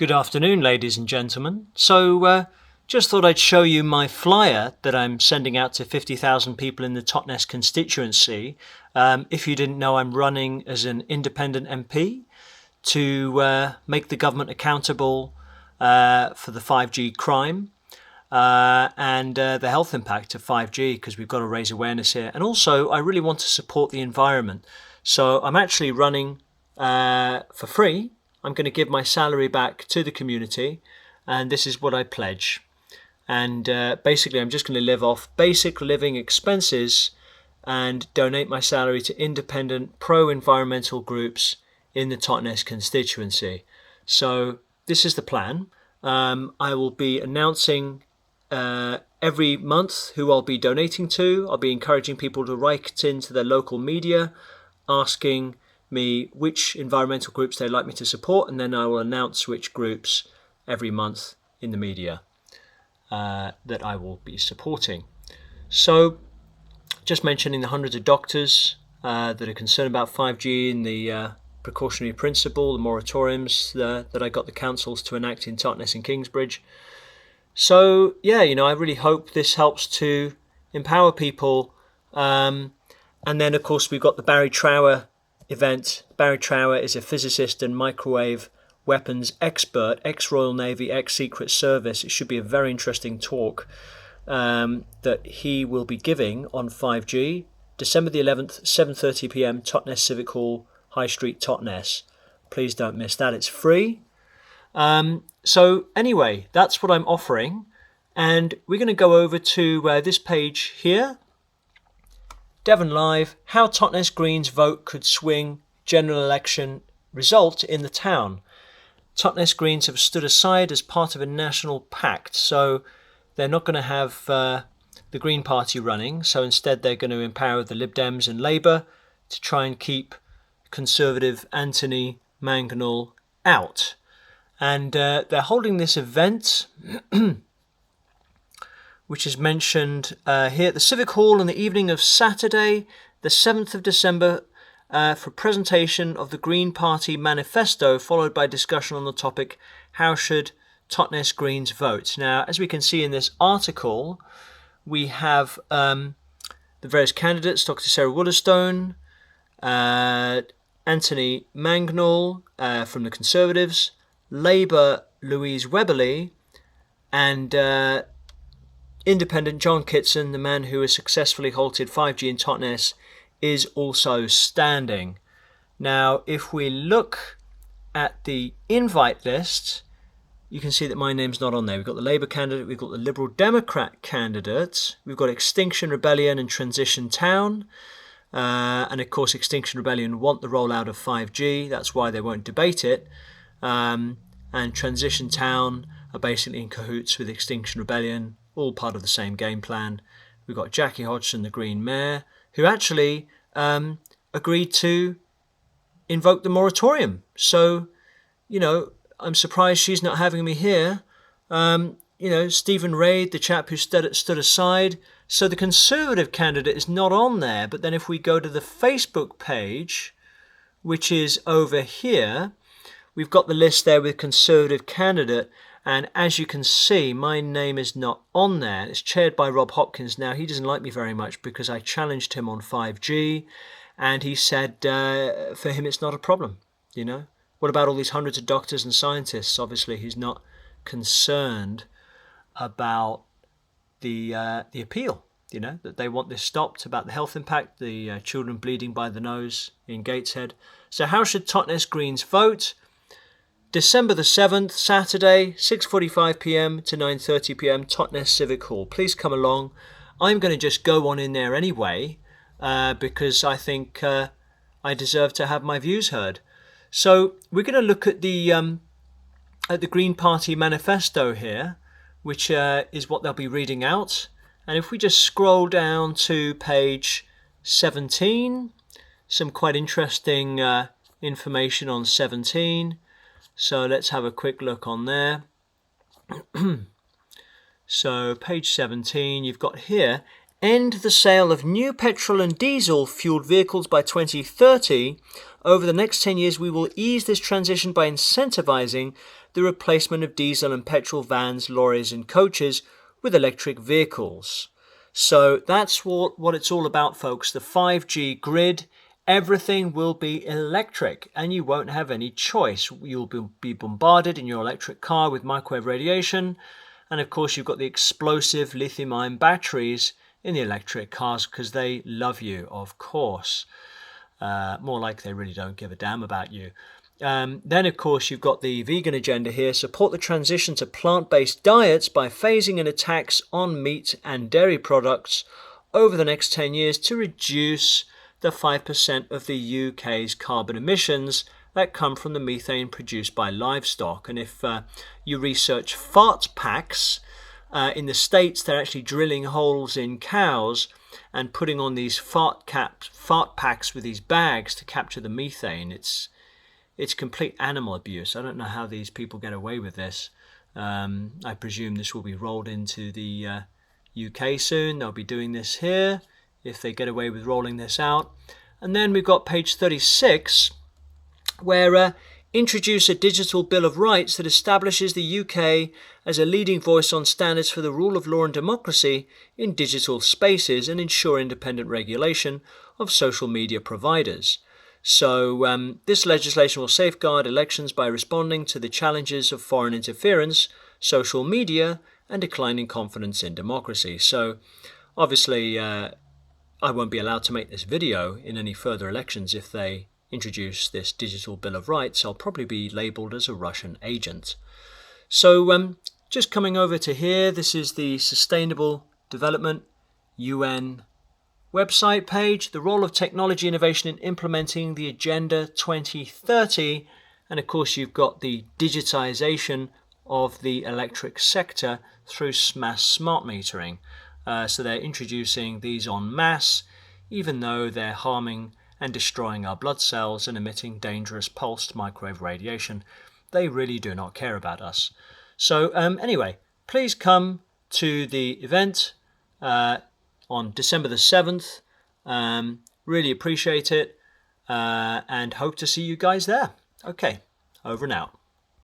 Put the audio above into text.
Good afternoon, ladies and gentlemen. Just thought I'd show you my flyer that I'm sending out to 50,000 people in the Totnes constituency. If you didn't know, I'm running as an independent MP to make the government accountable for the 5G crime and the health impact of 5G, because we've got to raise awareness here. And also, I really want to support the environment. So I'm actually running for free. I'm going to give my salary back to the community, and this is what I pledge. And basically, I'm just going to live off basic living expenses and donate my salary to independent pro-environmental groups in the Totnes constituency. So this is the plan. I will be announcing every month who I'll be donating to. I'll be encouraging people to write into their local media, asking me which environmental groups they'd like me to support, and then I will announce which groups every month in the media that I will be supporting. So just mentioning the hundreds of doctors that are concerned about 5G and the precautionary principle, the moratoriums that I got the councils to enact in Totnes and Kingsbridge. So yeah, I really hope this helps to empower people. And then of course we've got the Barry Trower event. Barry Trower is a physicist and microwave weapons expert, ex-Royal Navy, ex-Secret Service. It should be a very interesting talk that he will be giving on 5G, December the 11th, 7:30 p.m, Totnes Civic Hall, High Street, Totnes. Please don't miss that. It's free. So anyway, that's what I'm offering. And we're going to go over to this page here. Devon Live, how Totnes Green's vote could swing general election result in the town. Totnes Greens have stood aside as part of a national pact, so they're not going to have the Green Party running. So instead they're going to empower the Lib Dems and Labour to try and keep Conservative Anthony Mangonel out. And they're holding this event which is mentioned here at the Civic Hall on the evening of Saturday, the 7th of December, for presentation of the Green Party Manifesto, followed by discussion on the topic, how should Totnes Greens vote? Now, as we can see in this article, we have the various candidates, Dr. Sarah Wollerstone, Anthony Mangonel from the Conservatives, Labour Louise Webberley, and Independent John Kitson, the man who has successfully halted 5G in Totnes, is also standing. Now, if we look at the invite list, you can see that my name's not on there. We've got the Labour candidate, we've got the Liberal Democrat candidate, we've got Extinction Rebellion and Transition Town, and of course Extinction Rebellion want the rollout of 5G, that's why they won't debate it, and Transition Town are basically in cahoots with Extinction Rebellion, all part of the same game plan. We've got Jackie Hodgson, the Green Mayor, who actually agreed to invoke the moratorium. So, I'm surprised she's not having me here. Stephen Raid, the chap who stood aside. So the Conservative candidate is not on there. But then if we go to the Facebook page, which is over here, we've got the list there with Conservative candidate. And as you can see, my name is not on there. It's chaired by Rob Hopkins. Now, he doesn't like me very much because I challenged him on 5G. And he said for him it's not a problem, What about all these hundreds of doctors and scientists? Obviously, he's not concerned about the appeal, that they want this stopped, about the health impact, the children bleeding by the nose in Gateshead. So how should Totnes Greens vote? December the 7th, Saturday, 6:45 p.m. to 9:30 p.m, Totnes Civic Hall. Please come along. I'm going to just go on in there anyway because I think I deserve to have my views heard. So we're going to look at the Green Party Manifesto here, which is what they'll be reading out. And if we just scroll down to page 17, some quite interesting information on 17. So let's have a quick look on there. So page 17, you've got here, end the sale of new petrol and diesel fueled vehicles by 2030 Over the next 10 years, we will ease this transition by incentivizing the replacement of diesel and petrol vans, lorries and coaches with electric vehicles. So that's what it's all about, folks. The 5G grid, everything will be electric and you won't have any choice. You'll be bombarded in your electric car with microwave radiation. And of course, you've got the explosive lithium-ion batteries in the electric cars because they love you, of course. More like they really don't give a damn about you. Then, of course, you've got the vegan agenda here. Support the transition to plant-based diets by phasing in a tax on meat and dairy products over the next 10 years to reduce the 5% of the UK's carbon emissions that come from the methane produced by livestock. And if you research fart packs in the States, they're actually drilling holes in cows and putting on these fart packs with these bags to capture the methane. It's complete animal abuse. I don't know how these people get away with this. I presume this will be rolled into the UK soon. They'll be doing this here if they get away with rolling this out. And then we've got page 36, where introduce a digital Bill of Rights that establishes the UK as a leading voice on standards for the rule of law and democracy in digital spaces and ensure independent regulation of social media providers. So this legislation will safeguard elections by responding to the challenges of foreign interference, social media, and declining confidence in democracy. So obviously I won't be allowed to make this video in any further elections if they introduce this digital Bill of Rights. I'll probably be labelled as a Russian agent. So just coming over to here, this is the Sustainable Development UN website page, the role of technology innovation in implementing the Agenda 2030, and of course you've got the digitization of the electric sector through mass smart metering. So they're introducing these en masse, even though they're harming and destroying our blood cells and emitting dangerous pulsed microwave radiation. They really do not care about us. So anyway, please come to the event on December the 7th. Really appreciate it and hope to see you guys there. Okay, over and out.